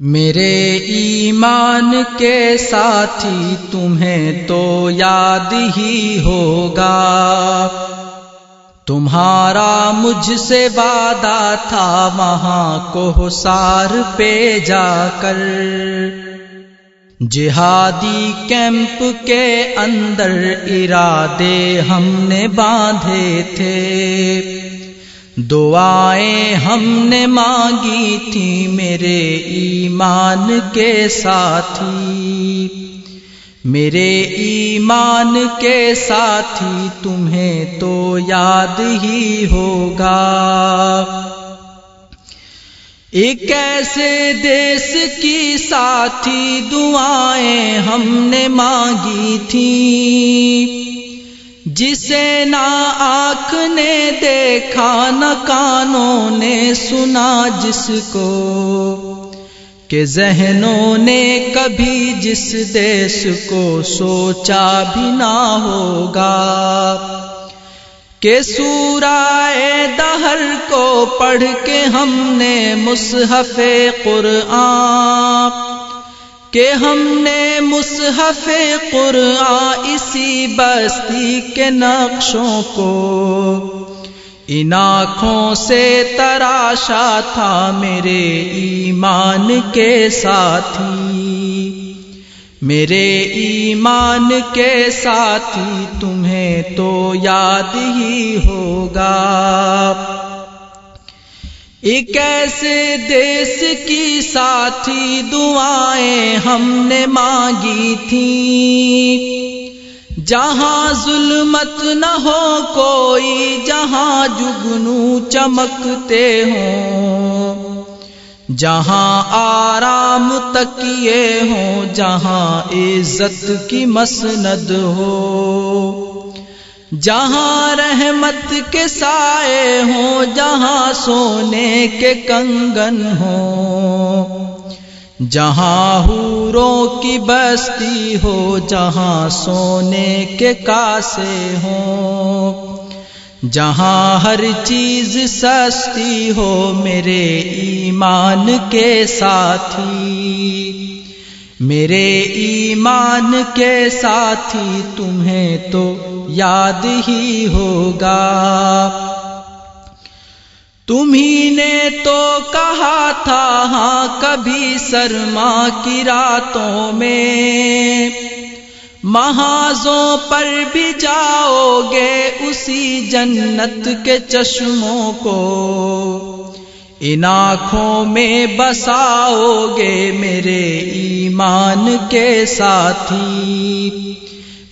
میرے ایمان کے ساتھی تمہیں تو یاد ہی ہوگا، تمہارا مجھ سے وعدہ تھا وہاں کوہسار پہ جا کر، جہادی کیمپ کے اندر ارادے ہم نے باندھے تھے، دعائیں ہم نے مانگی تھی میرے ایمان کے ساتھی، میرے ایمان کے ساتھی تمہیں تو یاد ہی ہوگا۔ ایک ایسے دیس کی ساتھی دعائیں ہم نے مانگی تھی، جسے نہ آنکھ نے دیکھا نہ کانوں نے سنا، جس کو کہ ذہنوں نے کبھی جس دیس کو سوچا بھی نہ ہوگا، کہ سورہ دہر کو پڑھ کے ہم نے مصحف قرآن، کہ ہم نے مصحف قرآن اسی بستی کے نقشوں کو ان آنکھوں سے تراشا تھا میرے ایمان کے ساتھی، میرے ایمان کے ساتھی تمہیں تو یاد ہی ہوگا۔ ایک ایسے دیس کی ساتھی دعائیں ہم نے مانگی تھی، جہاں ظلمت نہ ہو کوئی، جہاں جگنو چمکتے ہوں، جہاں آرام تکیے ہوں، جہاں عزت کی مسند ہو، جہاں رحمت کے سائے ہوں، جہاں سونے کے کنگن ہوں، جہاں حوروں کی بستی ہو، جہاں سونے کے کاسے ہوں، جہاں ہر چیز سستی ہو، میرے ایمان کے ساتھی، میرے ایمان کے ساتھی تمہیں تو یاد ہی ہوگا۔ تمہیں نے تو کہا تھا ہاں کبھی سرما کی راتوں میں محاذوں پر بھی جاؤ گے، اسی جنت کے چشموں کو ان آنکھوں میں بساؤ گے، میرے ایمان کے ساتھی،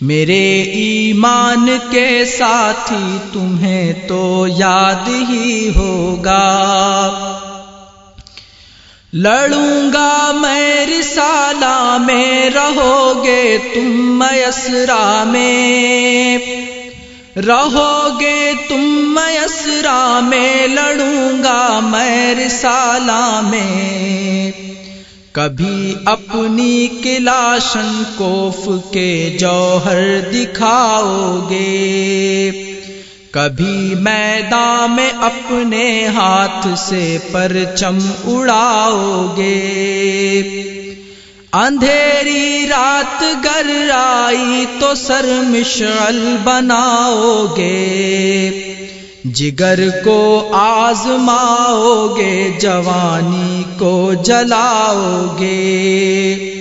میرے ایمان کے ساتھی تمہیں تو یاد ہی ہوگا۔ لڑوں گا میں رسالہ میں، رہو گے تم میسرا میں، رہو گے تم میسرا میں، لڑوں گا میں رسالہ میں، کبھی اپنی کلاشن کوف کے جوہر دکھاؤ گے، کبھی میدان میں اپنے ہاتھ سے پرچم اڑاؤ گے، اندھیری رات گر آئی تو سر مشعل بناؤ گے، جگر کو آزماؤ گے، جوانی کو جلاؤ گے،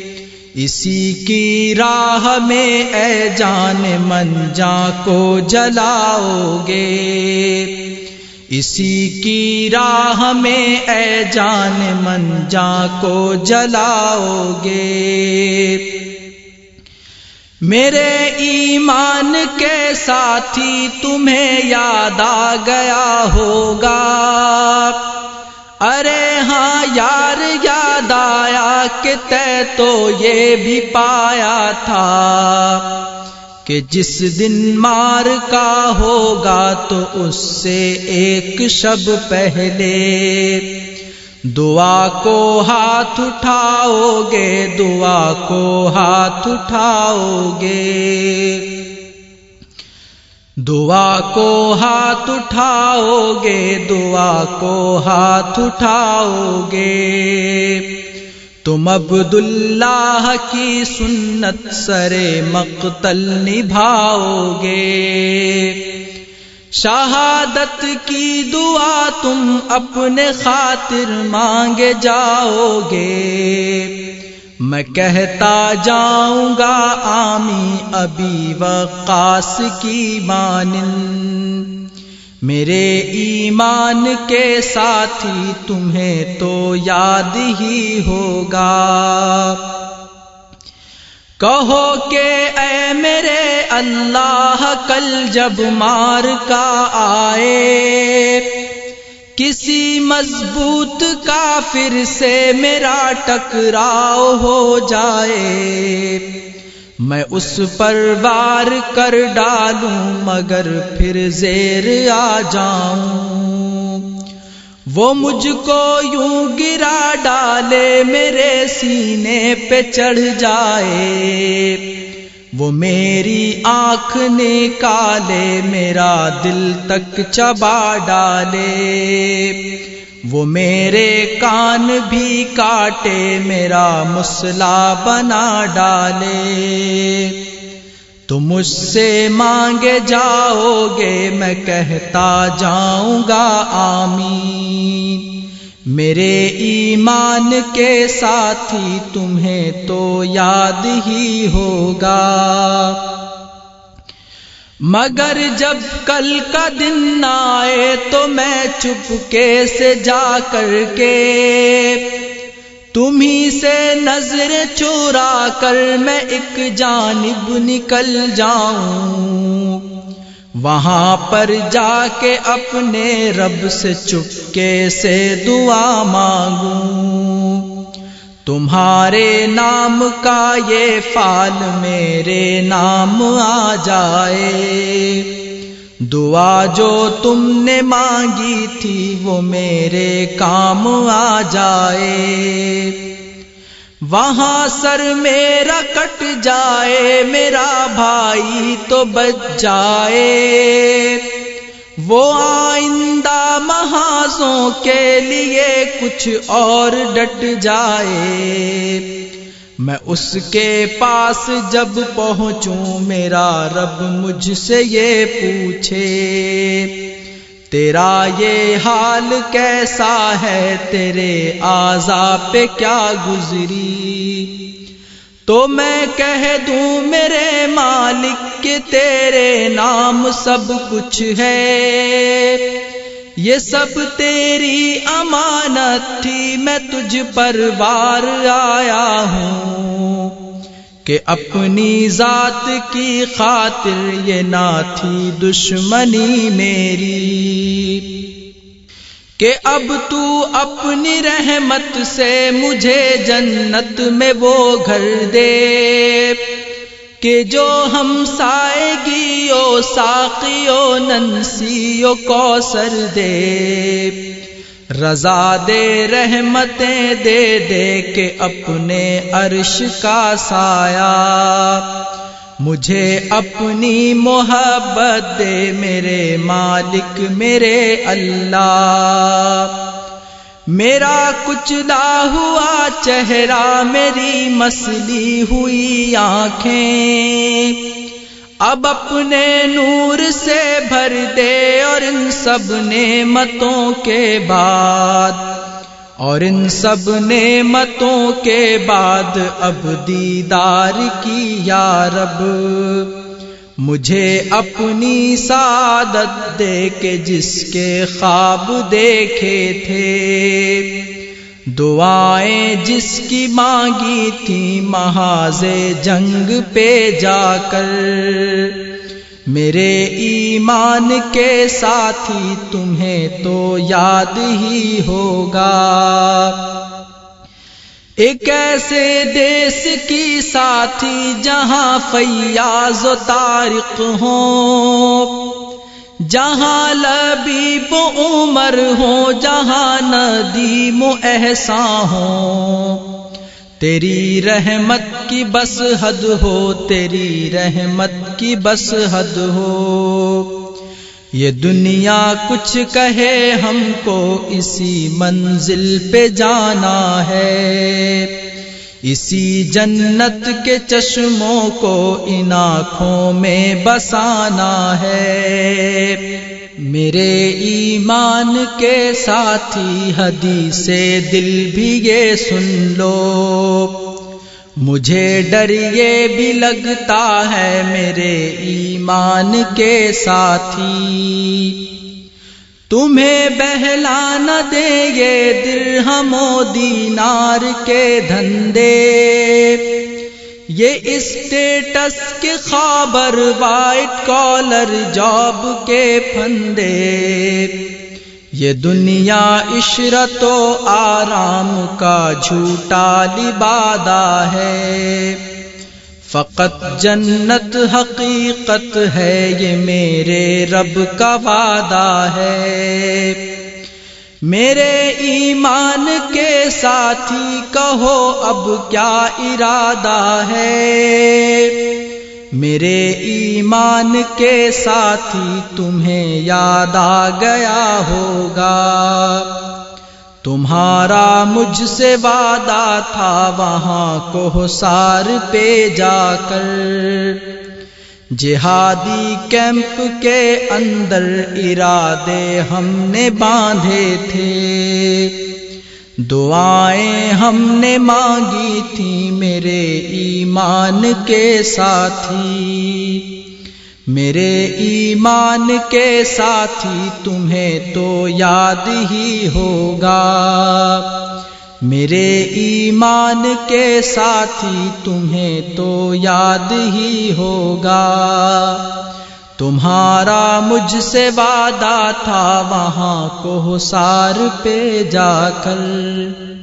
اسی کی راہ میں اے جان من جاں کو جلاؤ گے، اسی کی راہ میں اے جان من جاں کو جلاؤ گے۔ میرے ایمان کے ساتھی تمہیں یاد آ گیا ہوگا، ارے ہاں یار یاد آیا کہ تے تو یہ بھی پایا تھا کہ جس دن مار کا ہوگا تو اس سے ایک شب پہلے دعا کو ہاتھ اٹھاؤ گے، دعا کو ہاتھ اٹھاؤ گے، دعا کو ہاتھ اٹھاؤ گے، دعا کو ہاتھ اٹھاؤ گے، تم عبداللہ کی سنت سرے مقتل نبھاؤ گے، شہادت کی دعا تم اپنے خاطر مانگے جاؤ گے۔ میں کہتا جاؤں گا آمین ابی وقاص کی مانند، میرے ایمان کے ساتھی تمہیں تو یاد ہی ہوگا۔ کہو کہ اے میرے اللہ کل جب مار کا آئے، کسی مضبوط کافر سے میرا ٹکراؤ ہو جائے، میں اس پر وار کر ڈالوں مگر پھر زیر آ جاؤں، وہ مجھ کو یوں گرا ڈالے میرے سینے پہ چڑھ جائے، وہ میری آنکھ نکالے میرا دل تک چبا ڈالے، وہ میرے کان بھی کاٹے میرا مسلا بنا ڈالے، تم مجھ سے مانگے جاؤ گے میں کہتا جاؤں گا آمین، میرے ایمان کے ساتھی تمہیں تو یاد ہی ہوگا۔ مگر جب کل کا دن آئے تو میں چپکے سے جا کر کے تمہیں سے نظر چورا کر میں ایک جانب نکل جاؤں، وہاں پر جا کے اپنے رب سے چپکے سے دعا مانگوں، تمہارے نام کا یہ فال میرے نام آ جائے، دعا جو تم نے مانگی تھی وہ میرے کام آ جائے، وہاں سر میرا کٹ جائے میرا بھائی تو بچ جائے، وہ آئندہ محاذوں کے لیے کچھ اور ڈٹ جائے، میں اس کے پاس جب پہنچوں میرا رب مجھ سے یہ پوچھے، تیرا یہ حال کیسا ہے، تیرے اعضاء پہ کیا گزری، تو میں کہہ دوں میرے مالک کہ تیرے نام سب کچھ ہے، یہ سب تیری امانت تھی، میں تجھ پر وار آیا ہوں، کہ اپنی ذات کی خاطر یہ نہ تھی دشمنی میری، کہ اب تو اپنی رحمت سے مجھے جنت میں وہ گھر دے، کہ جو ہم سائیگیو ساقیو ننسیو کوثر دے، رضا دے رحمتیں دے دے کے اپنے عرش کا سایہ، مجھے اپنی محبت دے میرے مالک میرے اللہ، میرا کچلا ہوا چہرہ میری مسلی ہوئی آنکھیں اب اپنے نور سے بھر دے، اور ان سب نعمتوں کے بعد اب دیدار کی یا رب، مجھے اپنی سعادت دے کے جس کے خواب دیکھے تھے، دعائیں جس کی مانگی تھی محاذ جنگ پہ جا کر، میرے ایمان کے ساتھی تمہیں تو یاد ہی ہوگا۔ ایک ایسے دیس کی ساتھی جہاں فیاض و طارق ہوں، جہاں لبیب و عمر ہوں، جہاں ندیم و احسان ہوں، تیری رحمت کی بس حد ہو، تیری رحمت کی بس حد ہو، یہ دنیا کچھ کہے ہم کو اسی منزل پہ جانا ہے، اسی جنت کے چشموں کو ان آنکھوں میں بسانا ہے۔ میرے ایمان کے ساتھی حدیث دل بھی یہ سن لو، مجھے ڈر یہ بھی لگتا ہے میرے ایمان کے ساتھی، تمہیں بہلا نہ دے یہ درہم و دینار کے دھندے، یہ اسٹیٹس کے خابر وائٹ کالر جاب کے پھندے، یہ دنیا عشرت و آرام کا جھوٹا لبادہ ہے، فقط جنت حقیقت ہے یہ میرے رب کا وعدہ ہے۔ میرے ایمان کے ساتھی کہو اب کیا ارادہ ہے، میرے ایمان کے ساتھی تمہیں یاد آ گیا ہوگا، تمہارا مجھ سے وعدہ تھا وہاں کوہسار پہ جا کر، جہادی کیمپ کے اندر ارادے ہم نے باندھے تھے، دعائیں ہم نے مانگی تھی میرے ایمان کے ساتھی، میرے ایمان کے ساتھی تمہیں تو یاد ہی ہوگا، میرے ایمان کے ساتھی تمہیں تو یاد ہی ہوگا، تمہارا مجھ سے وعدہ تھا وہاں کوہسار پہ جا کر۔